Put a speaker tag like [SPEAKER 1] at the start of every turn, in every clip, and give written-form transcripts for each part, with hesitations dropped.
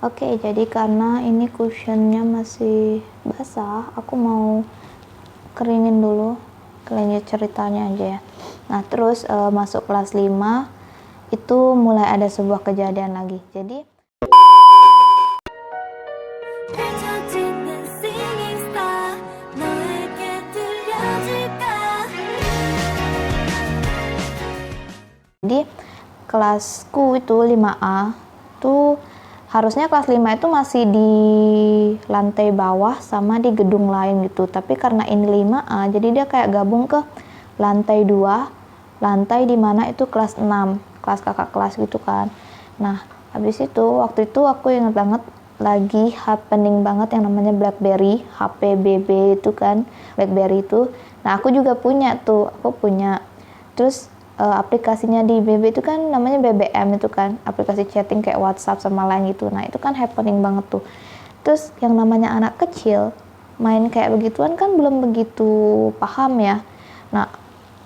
[SPEAKER 1] Oke, jadi karena ini cushionnya masih basah, aku mau keringin dulu, lanjut ceritanya aja ya. Nah, terus masuk kelas 5, itu mulai ada sebuah kejadian lagi. Jadi kelasku itu 5A, tuh harusnya kelas 5 itu masih di lantai bawah sama di gedung lain gitu. Tapi karena ini 5A, jadi dia kayak gabung ke lantai 2, lantai dimana itu kelas 6, kelas kakak kelas gitu kan. Nah, habis itu waktu itu aku ingat banget lagi happening banget yang namanya BlackBerry, HP BB itu kan, BlackBerry itu. Nah, aku juga punya tuh, aku punya. Terus aplikasinya di BB itu kan namanya BBM itu kan, aplikasi chatting kayak WhatsApp sama lain gitu. Nah, itu kan happening banget tuh. Terus yang namanya anak kecil main kayak begituan kan belum begitu paham ya. Nah,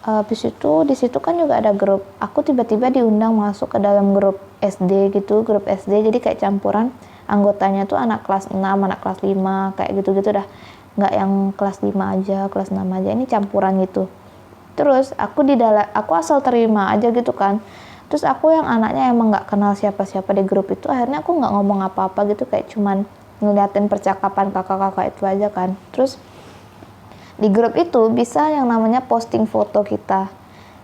[SPEAKER 1] habis itu di situ kan juga ada grup. Aku tiba-tiba diundang masuk ke dalam grup SD gitu, grup SD. Jadi kayak campuran anggotanya tuh anak kelas 6, anak kelas 5, kayak gitu-gitu dah. Nggak yang kelas 5 aja, kelas 6 aja. Ini campuran gitu. Terus aku asal terima aja gitu kan. Terus aku yang anaknya emang nggak kenal siapa-siapa di grup itu, akhirnya aku nggak ngomong apa-apa gitu, kayak cuman ngeliatin percakapan kakak-kakak itu aja kan. Terus di grup itu bisa yang namanya posting foto kita,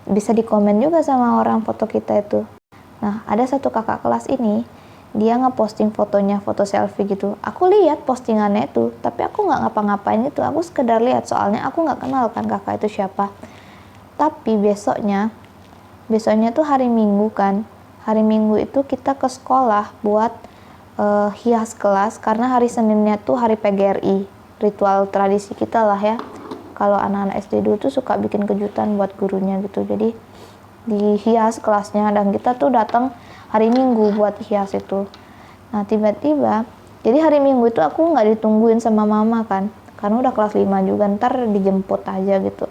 [SPEAKER 1] bisa dikomen juga sama orang foto kita itu. Nah, ada satu kakak kelas ini, dia ngeposting fotonya, foto selfie gitu. Aku lihat postingannya itu, tapi aku nggak ngapa-ngapain itu, aku sekedar lihat, soalnya aku nggak kenal kan kakak itu siapa. Tapi besoknya tuh hari Minggu kan. Hari Minggu itu kita ke sekolah buat hias kelas, karena hari Seninnya tuh hari PGRI, ritual tradisi kita lah ya. Kalau anak-anak SD dulu tuh suka bikin kejutan buat gurunya gitu. Jadi dihias kelasnya, dan kita tuh datang hari Minggu buat hias itu. Nah, tiba-tiba, jadi hari Minggu itu aku nggak ditungguin sama mama kan, karena udah kelas 5 juga, ntar dijemput aja gitu.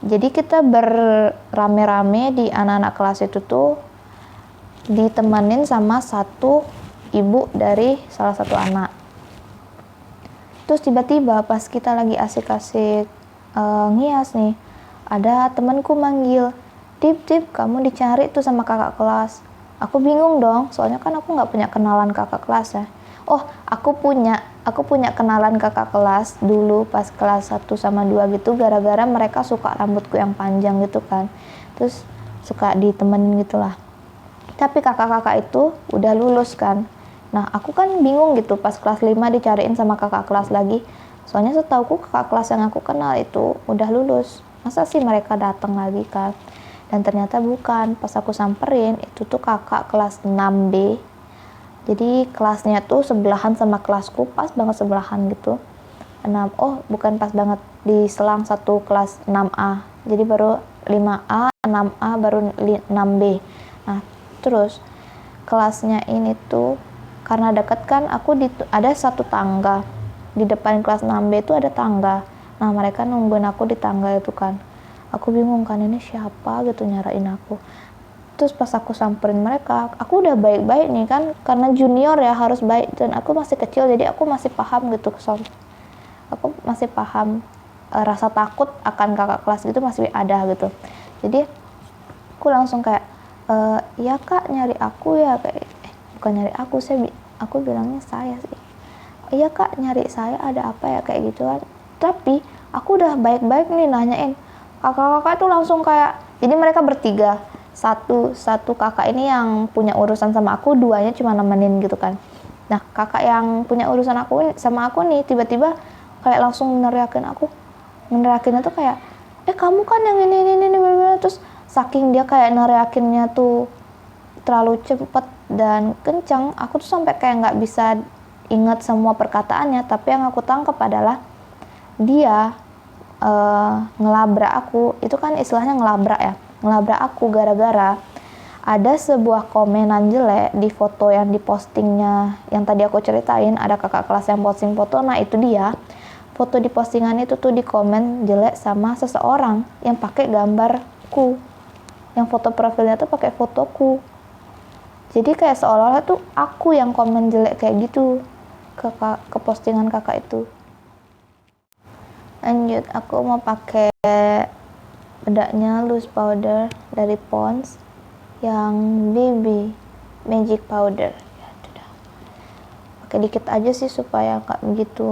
[SPEAKER 1] Jadi kita berame-rame di anak-anak kelas itu tuh ditemenin sama satu ibu dari salah satu anak. Terus tiba-tiba pas kita lagi asik-asik ngias nih, ada temanku manggil, "Dip, kamu dicari tuh sama kakak kelas." Aku bingung dong, soalnya kan aku nggak punya kenalan kakak kelas ya. Oh, aku punya kenalan kakak kelas dulu pas kelas 1 sama 2 gitu, gara-gara mereka suka rambutku yang panjang gitu kan. Terus suka ditemenin gitulah. Tapi kakak-kakak itu udah lulus kan. Nah, aku kan bingung gitu pas kelas 5 dicariin sama kakak kelas lagi. Soalnya setauku kakak kelas yang aku kenal itu udah lulus. Masa sih mereka datang lagi kan? Dan ternyata bukan. Pas aku samperin, itu tuh kakak kelas 6B. Jadi kelasnya tuh sebelahan sama kelasku, pas banget sebelahan gitu. Bukan pas banget, di selang satu kelas 6A. Jadi baru 5A, 6A, baru 6B. Nah, terus kelasnya ini tuh karena deket kan, ada satu tangga. Di depan kelas 6B itu ada tangga. Nah, mereka nungguin aku di tangga itu kan. Aku bingung kan, ini siapa gitu nyarain aku. Terus pas aku samperin mereka, aku udah baik-baik nih kan, karena junior ya harus baik, dan aku masih kecil, jadi aku masih paham gitu. Aku masih paham rasa takut akan kakak kelas gitu masih ada gitu. Jadi aku langsung kayak, "Ya kak, nyari aku ya?" Kayak bukan nyari aku, aku bilangnya saya sih. "Iya kak, nyari saya, ada apa ya?" Kayak gitu kan. Tapi aku udah baik-baik nih nanyain. Kakak-kakak itu langsung kayak, jadi mereka bertiga, satu kakak ini yang punya urusan sama aku, duanya cuma nemenin gitu kan. Nah, kakak yang punya urusan sama aku nih tiba-tiba kayak langsung neriakinnya tuh kayak, "Kamu kan yang ini," terus saking dia kayak neriakinnya tuh terlalu cepet dan kencang, aku tuh sampai kayak nggak bisa ingat semua perkataannya. Tapi yang aku tangkap adalah dia ngelabrak aku. Itu kan istilahnya ngelabrak ya, ngelabrak aku gara-gara ada sebuah komenan jelek di foto yang dipostingnya, yang tadi aku ceritain, ada kakak kelas yang posting foto. Nah, itu dia, foto di postingan itu tuh di komen jelek sama seseorang yang pakai gambarku, yang foto profilnya tuh pakai fotoku. Jadi kayak seolah-olah tuh aku yang komen jelek kayak gitu ke postingan kakak itu. Lanjut, aku mau pakai bedaknya loose powder dari Pond's yang BB Magic Powder. Ya, udah. Pakai dikit aja sih supaya nggak begitu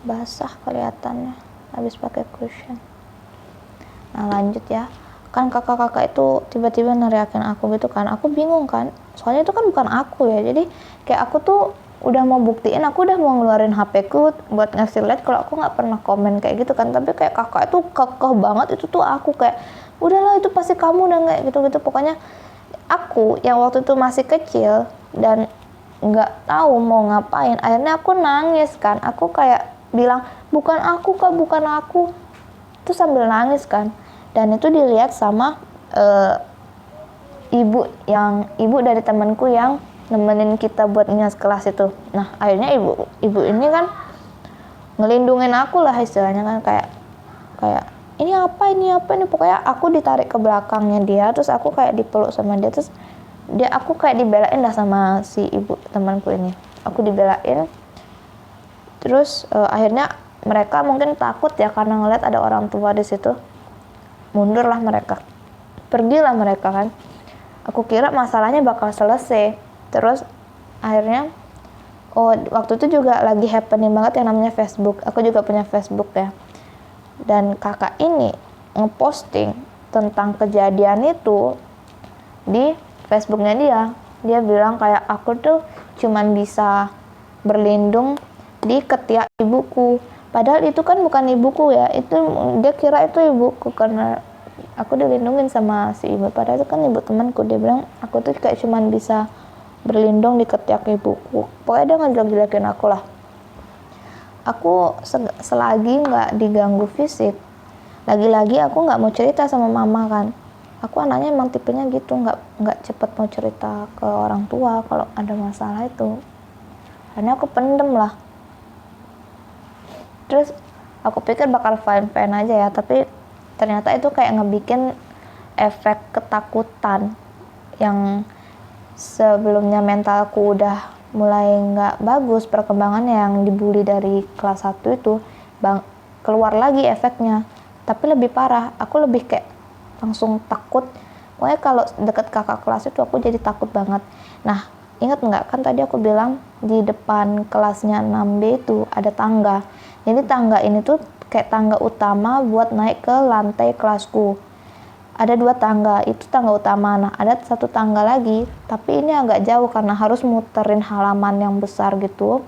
[SPEAKER 1] basah kelihatannya habis pakai cushion. Nah lanjut ya, kan kakak-kakak itu tiba-tiba neriakin aku gitu kan, aku bingung kan, soalnya itu kan bukan aku ya, jadi kayak aku tuh udah mau buktiin, aku udah mau ngeluarin HP ku buat ngasih lihat kalau aku nggak pernah komen kayak gitu kan, tapi kayak kakak itu kekeh banget, itu tuh aku kayak udahlah itu pasti kamu udah kayak gitu-gitu. Pokoknya aku yang waktu itu masih kecil dan nggak tahu mau ngapain, akhirnya aku nangis kan, aku kayak bilang bukan aku kak, bukan aku, itu sambil nangis kan. Dan itu dilihat sama ibu dari temanku yang nemenin kita buat ngas kelas itu. Nah akhirnya ibu ini kan ngelindungin aku lah istilahnya kan, kayak ini apa ini, pokoknya aku ditarik ke belakangnya dia, terus aku kayak dipeluk sama dia, terus aku kayak dibelain lah sama si ibu temanku ini, aku dibelain. Terus akhirnya mereka mungkin takut ya karena ngeliat ada orang tua di situ, mundurlah mereka, pergilah mereka kan. Aku kira masalahnya bakal selesai. Terus akhirnya waktu itu juga lagi happening banget yang namanya Facebook, aku juga punya Facebook ya, dan kakak ini ngeposting tentang kejadian itu di Facebooknya dia bilang kayak aku tuh cuman bisa berlindung di ketiak ibuku, padahal itu kan bukan ibuku ya, itu dia kira itu ibuku karena aku dilindungin sama si ibu, padahal itu kan ibu temanku. Dia bilang aku tuh kayak cuman bisa berlindung di ketiak ibuku, pokoknya dia ngejelek-jelekin aku lah. Aku selagi nggak diganggu fisik, lagi-lagi aku nggak mau cerita sama mama kan, aku anaknya emang tipenya gitu, nggak cepet mau cerita ke orang tua kalau ada masalah itu, karena aku pendem lah. Terus aku pikir bakal fine-fine aja ya, tapi ternyata itu kayak ngebikin efek ketakutan yang sebelumnya mentalku udah mulai nggak bagus perkembangannya, yang dibully dari kelas 1 itu keluar lagi efeknya, tapi lebih parah. Aku lebih kayak langsung takut, pokoknya kalau deket kakak kelas itu aku jadi takut banget. Nah ingat nggak kan tadi aku bilang di depan kelasnya 6B itu ada tangga, jadi tangga ini tuh kayak tangga utama buat naik ke lantai kelasku. Ada 2 tangga, itu tangga utama. Nah ada 1 tangga lagi, tapi ini agak jauh karena harus muterin halaman yang besar gitu,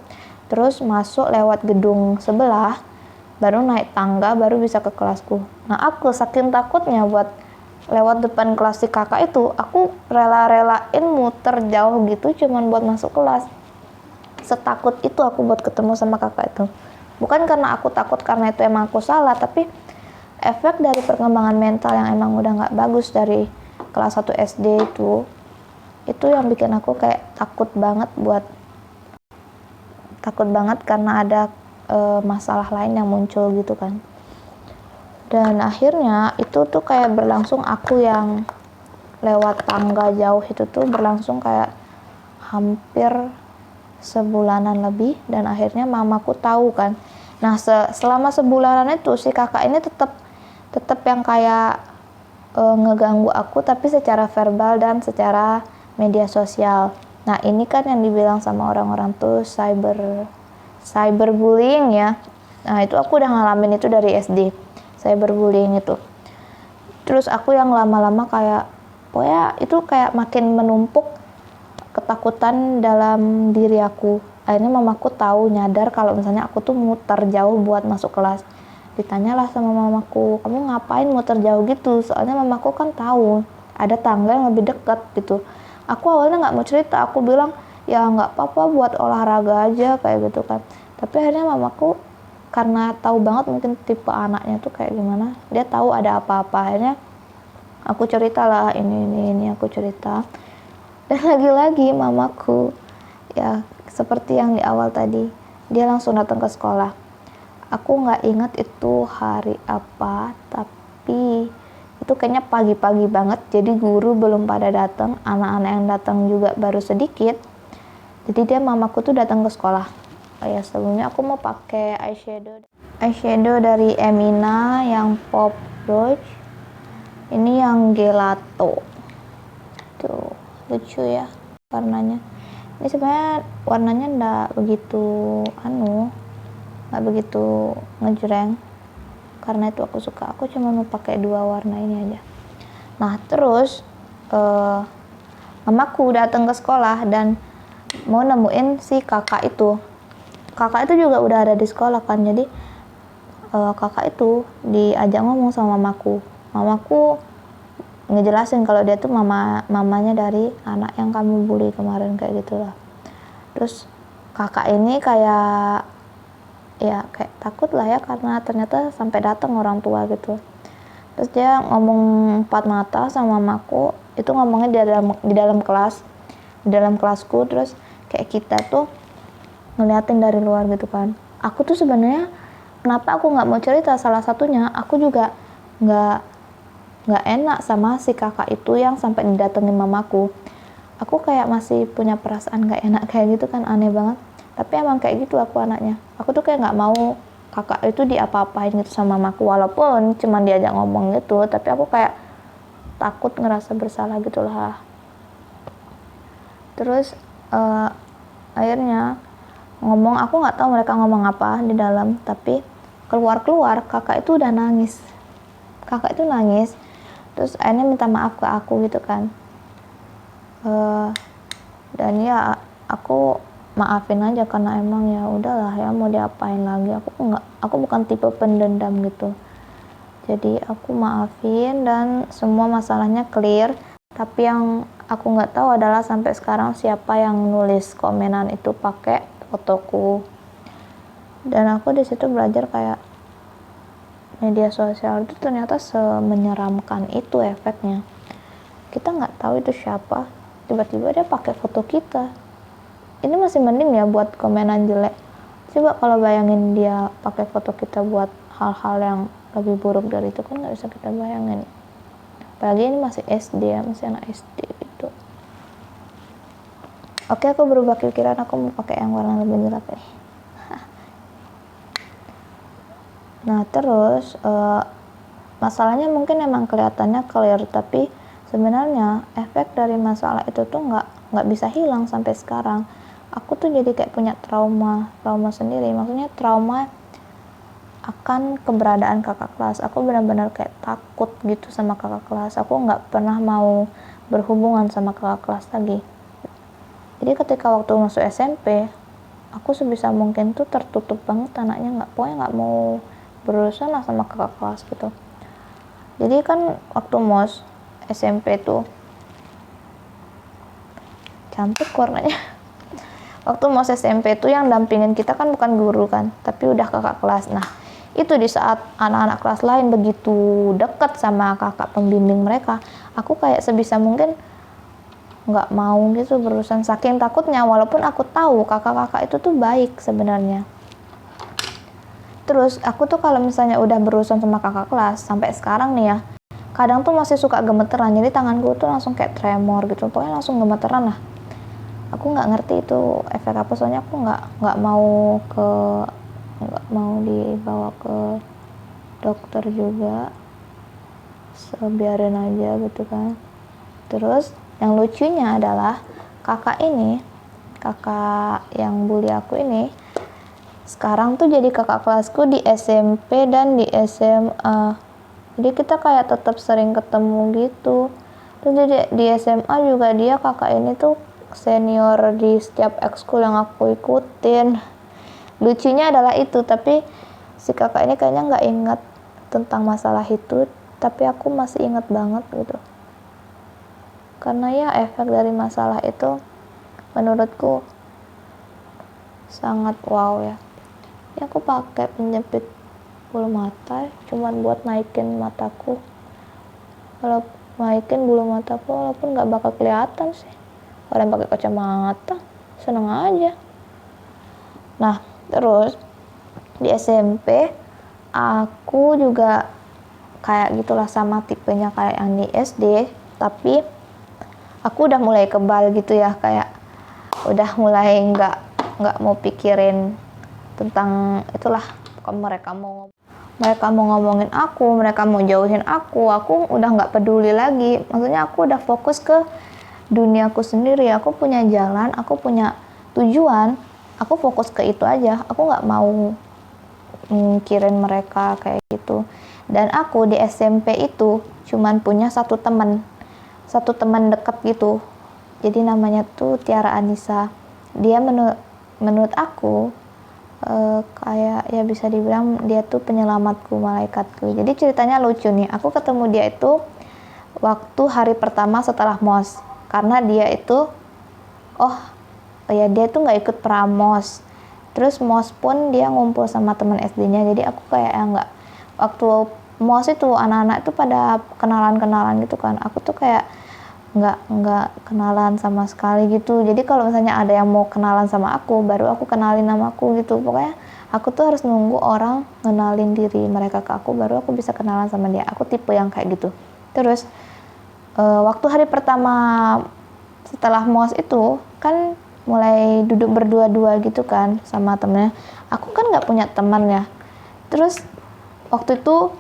[SPEAKER 1] terus masuk lewat gedung sebelah, baru naik tangga, baru bisa ke kelasku. Nah aku saking takutnya buat lewat depan kelas si kakak itu, aku rela-relain muter jauh gitu cuman buat masuk kelas. Setakut itu aku buat ketemu sama kakak itu. Bukan karena aku takut karena itu emang aku salah, tapi efek dari perkembangan mental yang emang udah nggak bagus dari kelas 1 SD itu yang bikin aku kayak takut banget karena ada masalah lain yang muncul gitu kan. Dan akhirnya itu tuh kayak berlangsung, aku yang lewat tangga jauh itu tuh berlangsung kayak hampir sebulanan lebih, dan akhirnya mamaku tahu kan. Nah selama sebulanan itu si kakak ini tetap yang kayak ngeganggu aku, tapi secara verbal dan secara media sosial. Nah ini kan yang dibilang sama orang-orang tuh cyberbullying ya. Nah itu aku udah ngalamin itu dari SD, cyberbullying itu. Terus aku yang lama-lama kayak pokoknya itu kayak makin menumpuk ketakutan dalam diri aku. Akhirnya mamaku tahu, nyadar kalau misalnya aku tuh muter jauh buat masuk kelas. Ditanyalah sama mamaku, kamu ngapain muter jauh gitu? Soalnya mamaku kan tahu ada tangga yang lebih dekat gitu. Aku awalnya nggak mau cerita, aku bilang ya nggak apa-apa buat olahraga aja kayak gitu kan. Tapi akhirnya mamaku karena tahu banget mungkin tipe anaknya tuh kayak gimana, dia tahu ada apa-apa. Akhirnya aku ceritalah ini aku cerita. Dan lagi-lagi mamaku ya seperti yang di awal tadi, dia langsung datang ke sekolah. Aku nggak ingat itu hari apa, tapi Itu kayaknya pagi-pagi banget, jadi guru belum pada datang, anak-anak yang datang juga baru sedikit. Jadi mamaku tuh datang ke sekolah. Oh ya, sebelumnya aku mau pakai eyeshadow dari Emina yang Pop Rouge. Ini yang gelato. Tuh, lucu ya warnanya. Ini sebenarnya warnanya nggak begitu nggak begitu ngejreng. Karena itu aku suka. Aku cuma mau pakai 2 warna ini aja. Nah, terus mamaku datang ke sekolah dan mau nemuin si kakak itu. Kakak itu juga udah ada di sekolah kan. Jadi kakak itu diajak ngomong sama mamaku. Mamaku ngejelasin kalau dia tuh mamanya dari anak yang kamu bully kemarin, kayak gitulah. Terus kakak ini kayak takut lah ya, karena ternyata sampai datang orang tua gitu. Terus dia ngomong 4 mata sama mamaku, itu ngomongnya di dalam kelasku. Terus kayak kita tuh ngeliatin dari luar gitu kan. Aku tuh sebenarnya kenapa aku nggak mau cerita, salah satunya aku juga nggak enak sama si kakak itu yang sampai didatengin mamaku. Aku kayak masih punya perasaan nggak enak kayak gitu kan, aneh banget. Tapi emang kayak gitu aku anaknya. Aku tuh kayak nggak mau kakak itu diapa-apain gitu sama mamaku, walaupun cuma diajak ngomong gitu, tapi aku kayak takut, ngerasa bersalah gitulah. Terus akhirnya aku nggak tahu mereka ngomong apa di dalam, tapi keluar kakak itu udah nangis. Terus akhirnya minta maaf ke aku gitu kan. Dan ya aku maafin aja, karena emang ya udahlah ya, mau diapain lagi. Aku bukan tipe pendendam gitu. Jadi aku maafin dan semua masalahnya clear. Tapi yang aku nggak tahu adalah sampai sekarang siapa yang nulis komenan itu pakai fotoku. Dan aku di situ belajar kayak media sosial itu ternyata semenyeramkan itu efeknya. Kita nggak tahu itu siapa, tiba-tiba dia pakai foto kita. Ini masih mending ya buat komenan jelek. Coba kalau bayangin dia pakai foto kita buat hal-hal yang lebih buruk dari itu, kan nggak bisa kita bayangin. Apalagi ini masih SD ya, masih anak SD gitu. Oke, aku berubah pikiran, aku mau pakai yang warna lebih gelap nih. Nah, terus masalahnya mungkin emang kelihatannya clear, tapi sebenarnya efek dari masalah itu tuh nggak bisa hilang sampai sekarang. Aku tuh jadi kayak punya trauma sendiri. Maksudnya trauma akan keberadaan kakak kelas. Aku benar-benar kayak takut gitu sama kakak kelas. Aku nggak pernah mau berhubungan sama kakak kelas lagi. Jadi ketika waktu masuk SMP, aku sebisa mungkin tuh tertutup banget anaknya, pokoknya nggak mau berurusan lah sama kakak kelas gitu. Jadi kan waktu mos SMP tuh cantik warnanya. Waktu mos SMP tuh yang dampingin kita kan bukan guru kan, tapi udah kakak kelas. Nah, itu di saat anak-anak kelas lain begitu deket sama kakak pembimbing mereka, aku kayak sebisa mungkin nggak mau gitu berurusan, saking takutnya, walaupun aku tahu kakak-kakak itu tuh baik sebenarnya. Terus aku tuh kalau misalnya udah berurusan sama kakak kelas sampai sekarang nih ya, kadang tuh masih suka gemeteran. Jadi tanganku tuh langsung kayak tremor gitu, pokoknya langsung gemeteran lah. Aku nggak ngerti itu efek apa, soalnya aku nggak mau dibawa ke dokter juga, biarin aja gitu kan. Terus yang lucunya adalah kakak yang bully aku ini sekarang tuh jadi kakak kelasku di SMP dan di SMA. Jadi kita kayak tetap sering ketemu gitu. Terus di SMA juga dia kakak ini tuh senior di setiap ekskul yang aku ikutin. Lucunya adalah itu, tapi si kakak ini kayaknya nggak ingat tentang masalah itu, tapi aku masih ingat banget gitu. Karena ya efek dari masalah itu menurutku sangat wow ya. Ini aku pakai penjepit bulu mata cuman buat naikin mataku. Kalau naikin bulu mataku walaupun nggak bakal kelihatan sih. Orang pakai kacamata seneng aja. Nah, terus di SMP aku juga kayak gitulah, sama tipenya kayak yang di SD, tapi aku udah mulai kebal gitu ya, kayak udah mulai nggak mau pikirin tentang itulah. Mereka mau ngomongin aku, mereka mau jauhin aku udah nggak peduli lagi. Maksudnya aku udah fokus ke duniaku sendiri. Aku punya jalan, aku punya tujuan, aku fokus ke itu aja. Aku nggak mau mikirin mereka kayak gitu. Dan aku di SMP itu cuman punya satu teman deket gitu. Jadi namanya tuh Tiara Anissa. Dia menurut aku kayak ya bisa dibilang dia tuh penyelamatku, malaikatku. Jadi ceritanya lucu nih, aku ketemu dia itu waktu hari pertama setelah MOS, karena dia itu dia tuh nggak ikut pramos, terus MOS pun dia ngumpul sama teman SD-nya. Jadi aku kayak nggak, waktu MOS itu anak-anak itu pada kenalan gitu kan, aku tuh kayak nggak kenalan sama sekali gitu. Jadi kalau misalnya ada yang mau kenalan sama aku, baru aku kenalin namaku gitu. Pokoknya aku tuh harus nunggu orang ngenalin diri mereka ke aku, baru aku bisa kenalan sama dia. Aku tipe yang kayak gitu. Terus waktu hari pertama setelah MOS itu kan mulai duduk berdua-dua gitu kan sama temennya. Aku kan nggak punya teman ya. Terus waktu itu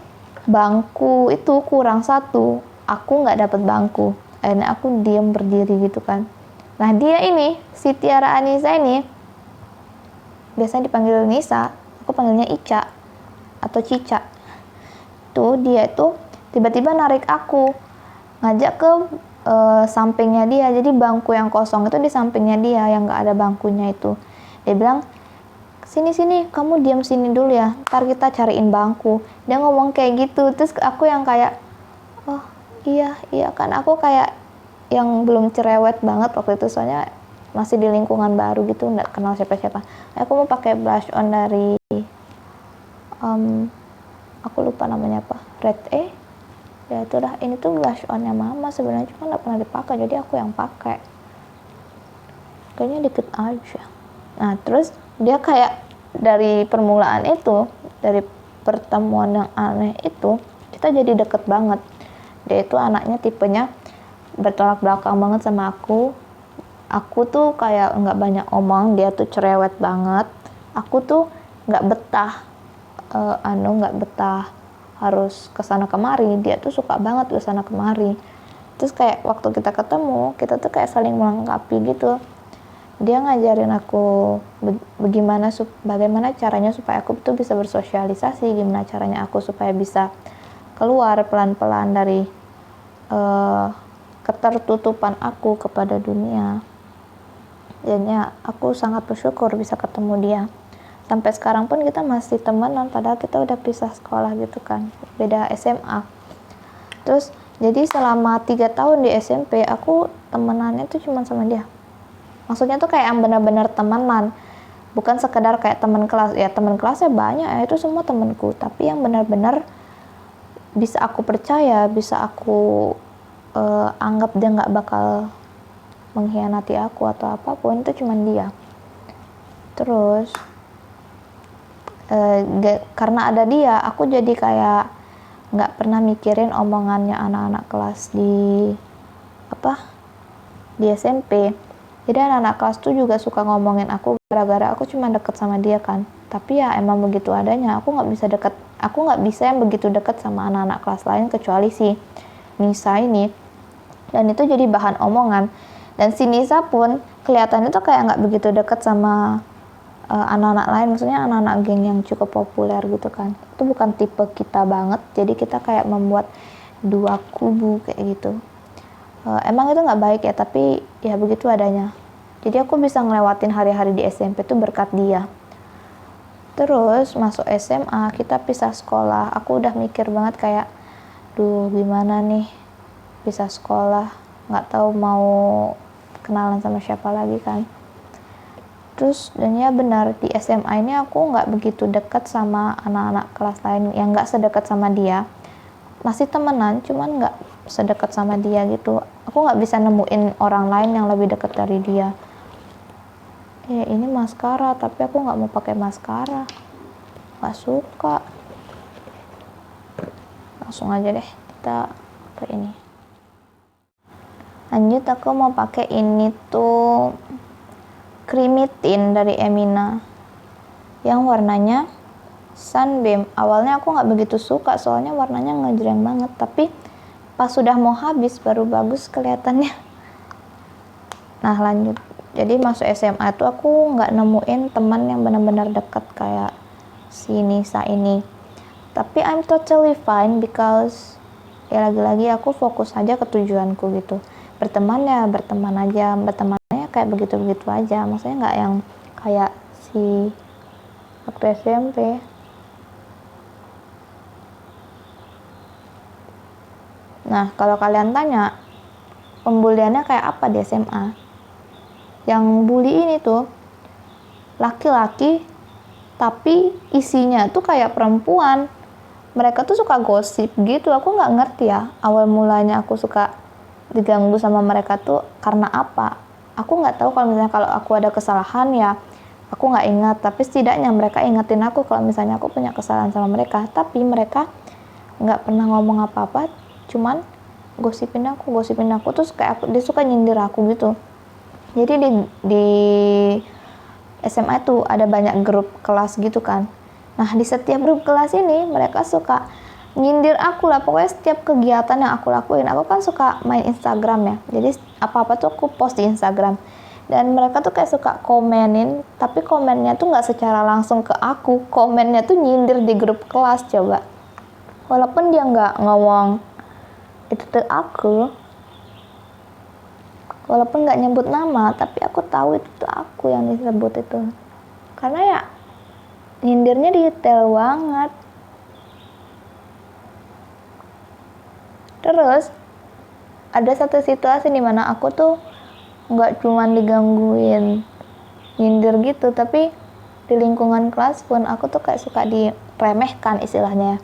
[SPEAKER 1] bangku itu kurang satu, aku nggak dapet bangku. Akhirnya aku diam berdiri gitu kan. Nah dia ini, si Tiara Anissa ini, biasanya dipanggil Nisa, aku panggilnya Ica atau Cica. Tuh dia tuh tiba-tiba narik aku, ngajak ke sampingnya dia. Jadi bangku yang kosong itu di sampingnya dia, yang nggak ada bangkunya itu. Dia bilang, sini kamu diam sini dulu ya, ntar kita cariin bangku. Dia ngomong kayak gitu. Terus aku yang kayak, oh iya kan, aku kayak yang belum cerewet banget waktu itu, soalnya masih di lingkungan baru gitu, nggak kenal siapa-siapa. Aku mau pakai blush on dari aku lupa namanya apa, Red ya itu dah. Ini tuh blush onnya mama sebenarnya, cuma nggak pernah dipakai, jadi aku yang pakai, kayaknya dikit aja. Nah terus dia kayak dari permulaan itu, dari pertemuan yang aneh itu, kita jadi deket banget. Dia itu anaknya tipenya bertolak belakang banget sama aku. Aku tuh kayak nggak banyak omong, dia tuh cerewet banget. Aku tuh nggak betah, nggak betah harus kesana kemari. Dia tuh suka banget kesana kemari. Terus kayak waktu kita ketemu, kita tuh kayak saling melengkapi gitu. Dia ngajarin aku bagaimana caranya supaya aku tuh bisa bersosialisasi, gimana caranya aku supaya bisa keluar pelan-pelan dari ketertutupan aku kepada dunia. Dan ya aku sangat bersyukur bisa ketemu dia. Sampai sekarang pun kita masih temenan, padahal kita udah pisah sekolah gitu kan, beda SMA. Terus jadi selama 3 tahun di SMP aku temenannya tuh cuma sama dia. Maksudnya tuh kayak yang benar-benar temenan, bukan sekedar kayak teman kelas. Ya teman kelasnya banyak ya, itu semua temanku, tapi yang benar-benar bisa aku percaya, bisa aku anggap dia nggak bakal mengkhianati aku atau apapun, itu cuman dia. Terus karena ada dia, aku jadi kayak nggak pernah mikirin omongannya anak-anak kelas di SMP. Jadi anak-anak kelas tuh juga suka ngomongin aku gara-gara aku cuma deket sama dia kan. Tapi ya emang begitu adanya, aku nggak bisa yang begitu deket sama anak-anak kelas lain kecuali si Nisa ini. Dan itu jadi bahan omongan. Dan si Nisa pun kelihatannya tuh kayak nggak begitu deket sama anak-anak lain, maksudnya anak-anak geng yang cukup populer gitu kan. Itu bukan tipe kita banget, jadi kita kayak membuat dua kubu kayak gitu. Emang itu nggak baik ya, tapi ya begitu adanya. Jadi aku bisa ngelewatin hari-hari di SMP tuh berkat dia. Terus masuk SMA, kita pisah sekolah. Aku udah mikir banget kayak, duh gimana nih pisah sekolah, nggak tahu mau kenalan sama siapa lagi kan. Terus dan ya benar, di SMA ini aku nggak begitu dekat sama anak-anak kelas lain yang nggak sedekat sama dia. Masih temenan, cuman nggak sedekat sama dia gitu. Aku nggak bisa nemuin orang lain yang lebih dekat dari dia. Ya ini maskara, tapi aku nggak mau pakai maskara, nggak suka. langsung aja deh kita ke ini. Lanjut aku mau pakai ini tuh Creamy Tint dari Emina yang warnanya Sunbeam. Awalnya aku nggak begitu suka soalnya warnanya ngejreng banget, tapi pas sudah mau habis baru bagus kelihatannya. Nah lanjut, jadi masuk SMA tuh aku nggak nemuin teman yang benar-benar dekat kayak si Nisa ini, tapi I'm totally fine because ya lagi-lagi aku fokus aja ke tujuanku gitu. Berteman ya berteman aja, bertemannya kayak begitu-begitu aja, maksudnya nggak yang kayak si waktu SMP. Nah kalau kalian tanya pembuliannya kayak apa di SMA, yang bully ini tuh laki-laki tapi isinya tuh kayak perempuan. Mereka tuh suka gosip gitu, aku nggak ngerti ya awal mulanya aku suka diganggu sama mereka tuh karena apa. Aku nggak tahu, kalau misalnya kalau aku ada kesalahan ya aku nggak ingat, tapi setidaknya mereka ingetin aku kalau misalnya aku punya kesalahan sama mereka. Tapi mereka nggak pernah ngomong apa-apa, cuman gosipin aku terus kayak dia suka nyindir aku gitu. Jadi di SMA tuh ada banyak grup kelas gitu kan. Nah di setiap grup kelas ini mereka suka nyindir aku lah, pokoknya setiap kegiatan yang aku lakuin. Aku kan suka main Instagram ya, jadi apa-apa tuh aku post di Instagram, dan mereka tuh kayak suka komenin, tapi komennya tuh nggak secara langsung ke aku, komennya tuh nyindir di grup kelas coba, walaupun dia nggak ngomong itu tuh aku, walaupun nggak nyebut nama, tapi aku tahu itu tuh aku yang disebut itu, karena ya nyindirnya detail banget. Terus ada satu situasi di mana aku tuh nggak cuman digangguin nyindir gitu, tapi di lingkungan kelas pun aku tuh kayak suka diremehkan istilahnya.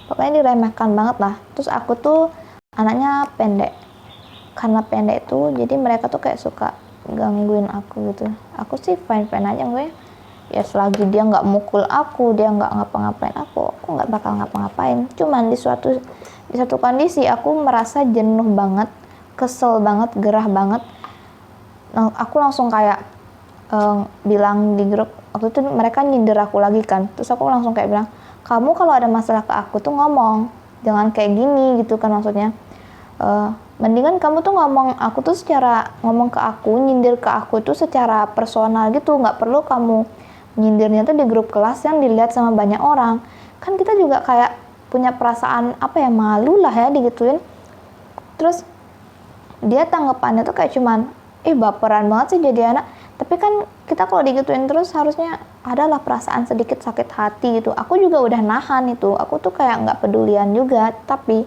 [SPEAKER 1] Pokoknya diremehkan banget lah. Terus aku tuh anaknya pendek. Karena pendek itu jadi mereka tuh kayak suka gangguin aku gitu. Aku sih fine-fine aja, gue ya selagi dia nggak mukul aku, dia nggak ngapa-ngapain aku nggak bakal ngapa-ngapain. Cuman di satu kondisi aku merasa jenuh banget, kesel banget, gerah banget. Nah, aku langsung kayak bilang di grup, waktu itu mereka nyindir aku lagi kan, terus aku langsung kayak bilang, kamu kalau ada masalah ke aku tuh ngomong, jangan kayak gini gitu kan, maksudnya mendingan kamu tuh ngomong ke aku, nyindir ke aku tuh secara personal gitu, nggak perlu kamu nyindirnya tuh di grup kelas yang dilihat sama banyak orang. Kan kita juga kayak punya perasaan apa ya, malu lah ya digituin. Terus dia tanggapannya tuh kayak cuman baperan banget sih jadi anak. Tapi kan kita kalau digituin terus harusnya adalah perasaan sedikit sakit hati gitu. Aku juga udah nahan itu, aku tuh kayak nggak pedulian juga. Tapi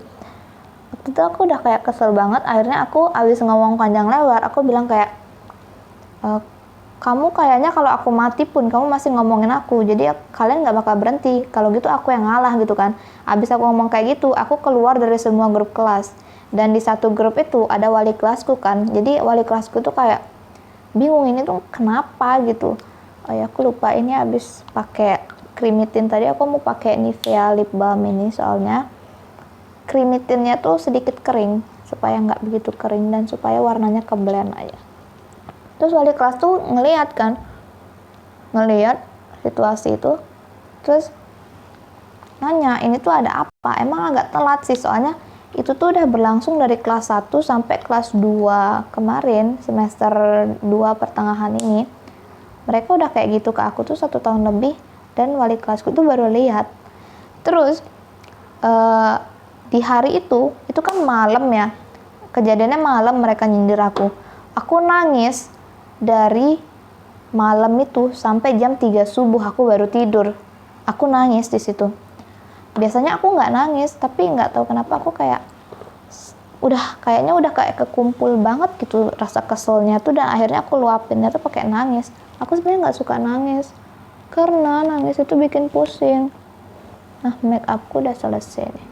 [SPEAKER 1] waktu itu aku udah kayak kesel banget. Akhirnya aku abis ngomong panjang lebar, aku bilang kayak kamu kayaknya kalau aku mati pun kamu masih ngomongin aku, jadi kalian nggak bakal berhenti. Kalau gitu aku yang ngalah gitu kan. Abis aku ngomong kayak gitu, aku keluar dari semua grup kelas, dan di satu grup itu ada wali kelasku kan. Jadi wali kelasku tuh kayak bingung ini tuh kenapa gitu. Oh ya aku lupa, ini abis pakai Creamy Tint tadi aku mau pakai Nivea lip balm ini, soalnya Creamy Tintnya tuh sedikit kering supaya nggak begitu kering dan supaya warnanya ke blend aja. Terus wali kelas tuh ngelihat situasi itu, terus nanya ini tuh ada apa. Emang agak telat sih, soalnya itu tuh udah berlangsung dari kelas 1 sampai kelas 2 kemarin, semester 2 pertengahan ini. Mereka udah kayak gitu ke aku tuh 1 tahun lebih, dan wali kelasku tuh baru lihat. Terus di hari itu kan malam ya, kejadiannya malam, mereka nyindir aku nangis dari malam itu sampai jam 3 subuh aku baru tidur. Aku nangis di situ. Biasanya aku nggak nangis, tapi nggak tahu kenapa aku kayak kayaknya udah kayak kekumpul banget gitu rasa keselnya tuh, dan akhirnya aku luapinnya tuh pakai nangis. Aku sebenarnya nggak suka nangis karena nangis itu bikin pusing. Nah, make upku udah selesai nih.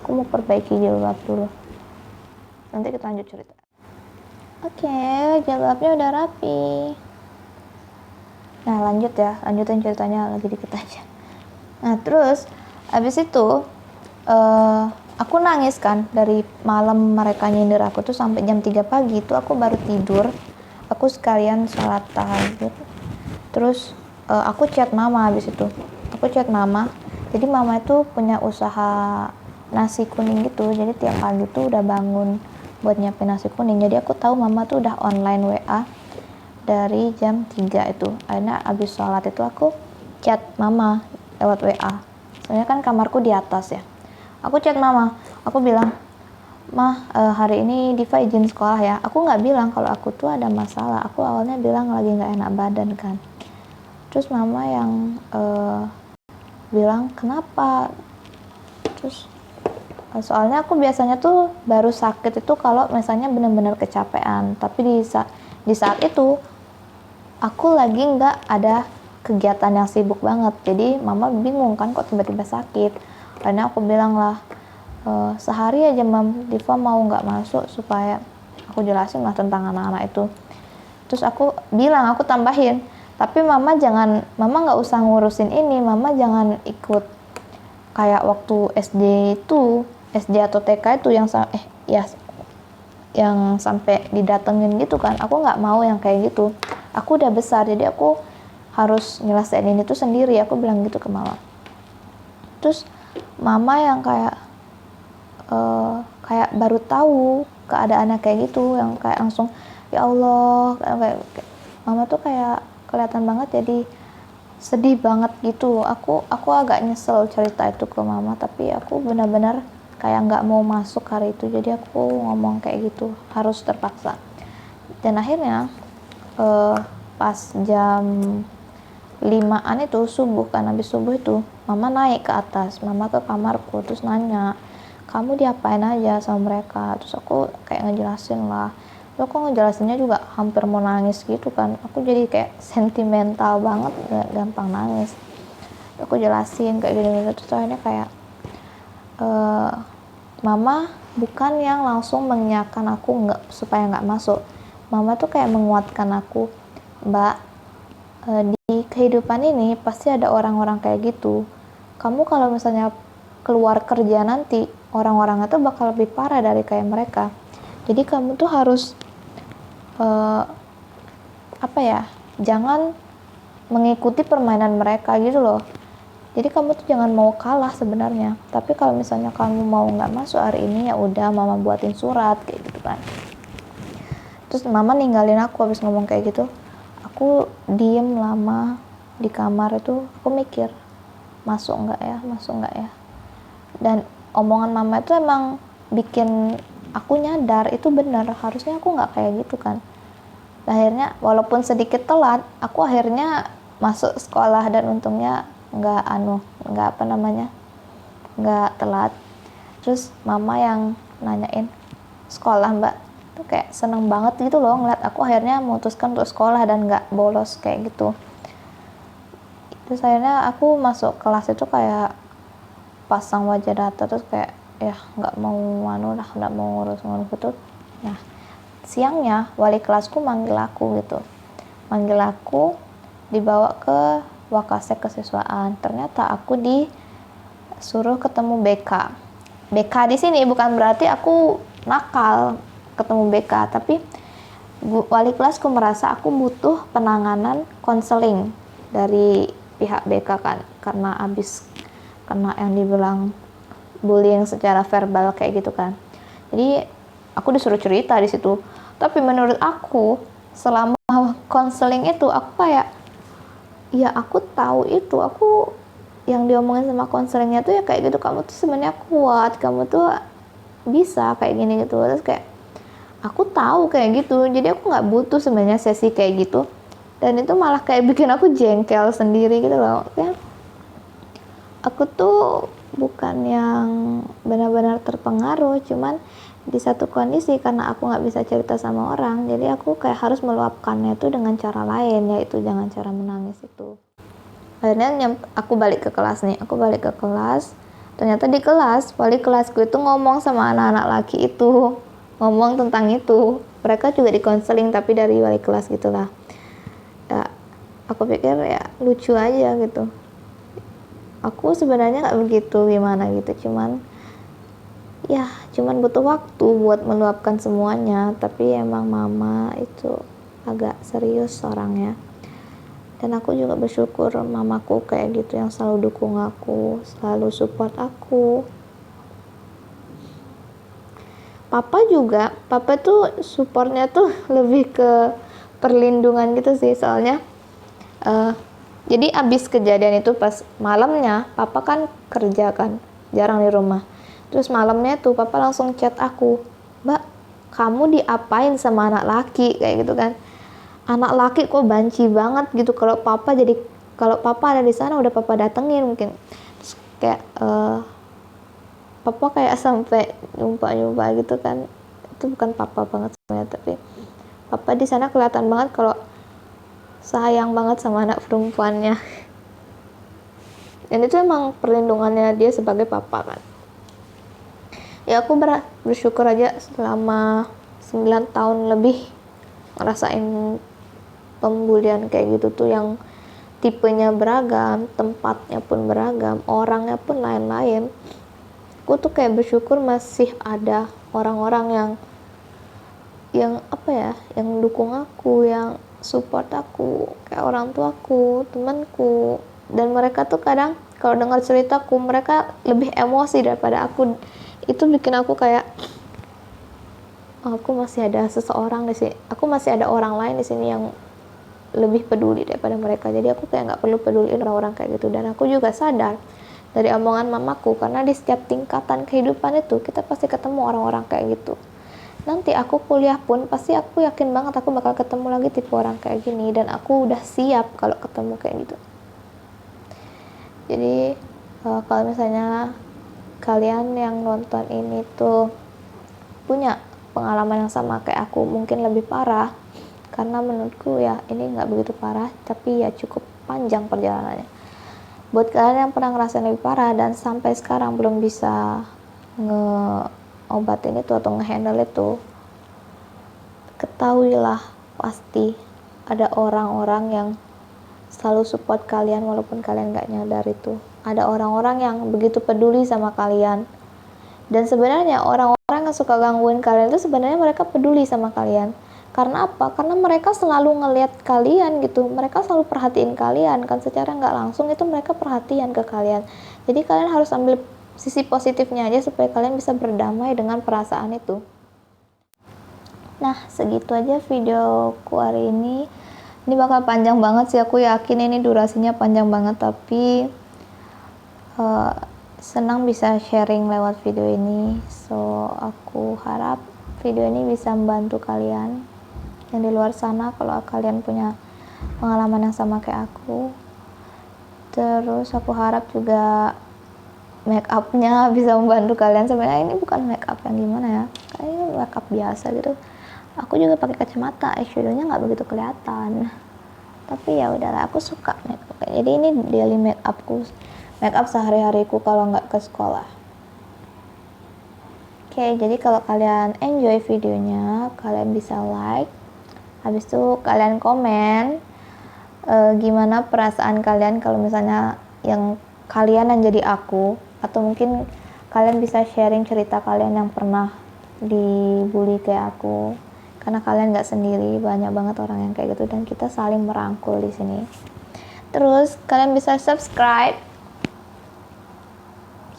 [SPEAKER 1] Aku mau perbaiki jilbab dulu. Nanti kita lanjut cerita. Oke, jilbabnya udah rapi. Nah lanjutin ceritanya lagi dikit aja. Nah terus Habis itu aku nangis kan, dari malam mereka nyindir aku tuh sampai jam 3 pagi itu aku baru tidur. Aku sekalian sholat tahajud. Terus aku chat mama habis itu. Aku chat mama. Jadi mama itu punya usaha nasi kuning gitu. Jadi tiap pagi tuh udah bangun buat nyiapin nasi kuning. Jadi aku tahu mama tuh udah online WA dari jam 3 itu. Akhirnya abis sholat itu aku chat mama lewat WA. Soalnya kan kamarku di atas ya. Aku chat mama. Aku bilang, "Mah, hari ini Diva izin sekolah ya." Aku nggak bilang kalau aku tuh ada masalah. Aku awalnya bilang lagi nggak enak badan kan. Terus mama yang bilang, "Kenapa?" Terus soalnya aku biasanya tuh baru sakit itu kalau misalnya benar-benar kecapean. Tapi di saat itu aku lagi nggak ada kegiatan yang sibuk banget. Jadi mama bingung kan kok tiba-tiba sakit. Karena aku bilang lah, sehari aja Mam, Diva mau nggak masuk, supaya aku jelasin lah tentang anak-anak itu. Terus aku bilang, aku tambahin, tapi mama nggak usah ngurusin ini, mama jangan ikut kayak waktu SD atau TK itu yang sampai didatengin gitu kan. Aku nggak mau yang kayak gitu. Aku udah besar, jadi aku harus nyelesain ini tuh sendiri. Aku bilang gitu ke mama. Terus mama yang kayak baru tahu keadaannya kayak gitu, yang kayak langsung ya Allah, kayak mama tuh kayak kelihatan banget jadi sedih banget gitu. Aku agak nyesel cerita itu ke mama, tapi aku benar-benar kayak nggak mau masuk hari itu. Jadi aku ngomong kayak gitu, harus terpaksa. Dan akhirnya pas jam 5-an itu subuh kan, habis subuh itu mama naik ke atas, mama ke kamarku, terus nanya, "Kamu diapain aja sama mereka?" Terus aku kayak ngejelasin lah. Terus aku ngejelasinnya juga hampir mau nangis gitu kan. Aku jadi kayak sentimental banget, gampang nangis. Terus aku jelasin kayak gini-gini. Terus akhirnya kayak mama bukan yang langsung mengiyakan aku supaya nggak masuk. Mama tuh kayak menguatkan aku, "Mbak, di kehidupan ini pasti ada orang-orang kayak gitu. Kamu kalau misalnya keluar kerja nanti, orang-orang itu bakal lebih parah dari kayak mereka. Jadi kamu tuh harus jangan mengikuti permainan mereka gitu loh. Jadi kamu tuh jangan mau kalah sebenarnya. Tapi kalau misalnya kamu mau nggak masuk hari ini, ya udah mama buatin surat," kayak gitu kan. Terus mama ninggalin aku habis ngomong kayak gitu. Aku diem lama di kamar itu, aku mikir, masuk nggak ya. Dan omongan mama itu emang bikin aku nyadar itu benar, harusnya aku nggak kayak gitu kan. Akhirnya walaupun sedikit telat, aku akhirnya masuk sekolah dan untungnya nggak telat. Terus mama yang nanyain, "Sekolah Mbak?" Tuh kayak seneng banget gitu loh ngeliat aku akhirnya memutuskan untuk sekolah dan nggak bolos kayak gitu. Terus akhirnya aku masuk kelas itu kayak pasang wajah data, terus kayak ya nggak mau ngurus itu. Nah, siangnya wali kelasku manggil aku dibawa ke Wakasek kesiswaan. Ternyata aku disuruh ketemu BK di sini bukan berarti aku nakal ketemu BK, tapi wali kelasku merasa aku butuh penanganan konseling dari pihak BK kan, karena kena yang dibilang bullying secara verbal kayak gitu kan. Jadi aku disuruh cerita di situ. Tapi menurut aku selama konseling itu aku kayak, ya aku tahu itu, aku yang diomongin sama konselingnya tuh ya kayak gitu, kamu tuh sebenarnya kuat, kamu tuh bisa kayak gini gitu. Terus kayak aku tahu kayak gitu, jadi aku nggak butuh sebenarnya sesi kayak gitu. Dan itu malah kayak bikin aku jengkel sendiri gitu loh. Kayak aku tuh bukan yang benar-benar terpengaruh, cuman di satu kondisi karena aku nggak bisa cerita sama orang, jadi aku kayak harus meluapkannya itu dengan cara lain, yaitu jangan cara menangis itu. Akhirnya aku balik ke kelas. Ternyata di kelas wali kelasku itu ngomong sama anak-anak laki itu, ngomong tentang itu. Mereka juga dikonseling tapi dari wali kelas gitulah ya. Aku pikir ya lucu aja gitu. aku sebenarnya nggak begitu gimana gitu, cuman butuh waktu buat meluapkan semuanya. Tapi emang mama itu agak serius orangnya, dan aku juga bersyukur mamaku kayak gitu, yang selalu dukung aku, selalu support aku. Papa tuh supportnya tuh lebih ke perlindungan gitu sih, soalnya jadi abis kejadian itu pas malamnya papa kan kerja kan, jarang di rumah. Terus malamnya tuh papa langsung chat aku, "Mbak, kamu diapain sama anak laki?" kayak gitu kan. Anak laki kok banci banget gitu, kalau papa ada di sana udah papa datengin mungkin. Terus kayak papa kayak sampai nyumpah gitu kan. Itu bukan papa banget sebenarnya, tapi papa di sana kelihatan banget kalau sayang banget sama anak perempuannya. Dan itu emang perlindungannya dia sebagai papa kan. Ya aku bersyukur aja selama 9 tahun lebih ngerasain pembulian kayak gitu tuh, yang tipenya beragam, tempatnya pun beragam, orangnya pun lain-lain. Aku tuh kayak bersyukur masih ada orang-orang yang dukung aku, yang support aku, kayak orang tuaku, temanku. Dan mereka tuh kadang kalau dengar ceritaku, mereka lebih emosi daripada aku. Itu bikin aku kayak, aku masih ada seseorang di sini, aku masih ada orang lain di sini yang lebih peduli daripada mereka. Jadi aku kayak nggak perlu peduliin orang-orang kayak gitu. Dan aku juga sadar dari omongan mamaku, karena di setiap tingkatan kehidupan itu kita pasti ketemu orang-orang kayak gitu. Nanti aku kuliah pun pasti aku yakin banget aku bakal ketemu lagi tipe orang kayak gini, dan aku udah siap kalau ketemu kayak gitu. Jadi kalau misalnya kalian yang nonton ini tuh punya pengalaman yang sama kayak aku, mungkin lebih parah, karena menurutku ya ini nggak begitu parah, tapi ya cukup panjang perjalanannya. Buat kalian yang pernah ngerasain lebih parah dan sampai sekarang belum bisa ngeobatin itu atau ngehandle itu, ketahuilah pasti ada orang-orang yang selalu support kalian walaupun kalian gak nyadar itu. Ada orang-orang yang begitu peduli sama kalian. Dan sebenarnya orang-orang yang suka gangguin kalian itu sebenarnya mereka peduli sama kalian. Karena apa? Karena mereka selalu ngelihat kalian gitu. Mereka selalu perhatiin kalian kan, secara nggak langsung itu mereka perhatian ke kalian. Jadi kalian harus ambil sisi positifnya aja supaya kalian bisa berdamai dengan perasaan itu. Nah, segitu aja videoku hari ini. Ini bakal panjang banget sih, aku yakin ini durasinya panjang banget, tapi senang bisa sharing lewat video ini. So, aku harap video ini bisa membantu kalian yang di luar sana kalau kalian punya pengalaman yang sama kayak aku. Terus aku harap juga make upnya bisa membantu kalian. Sebenarnya ini bukan make up yang gimana ya, kayaknya make up biasa gitu. Aku juga pakai kacamata, eyeshadownya nggak begitu kelihatan, tapi ya udahlah, aku suka make up. Jadi ini daily make upku, make up sehari-hariku kalau nggak ke sekolah. Oke, jadi kalau kalian enjoy videonya, kalian bisa like, habis itu kalian komen gimana perasaan kalian kalau misalnya yang kalian yang jadi aku, atau mungkin kalian bisa sharing cerita kalian yang pernah dibully kayak aku, karena kalian nggak sendiri, banyak banget orang yang kayak gitu dan kita saling merangkul di sini. Terus kalian bisa subscribe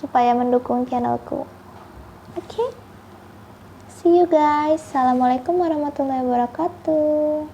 [SPEAKER 1] supaya mendukung channelku. Oke? See you guys. Assalamualaikum warahmatullahi wabarakatuh.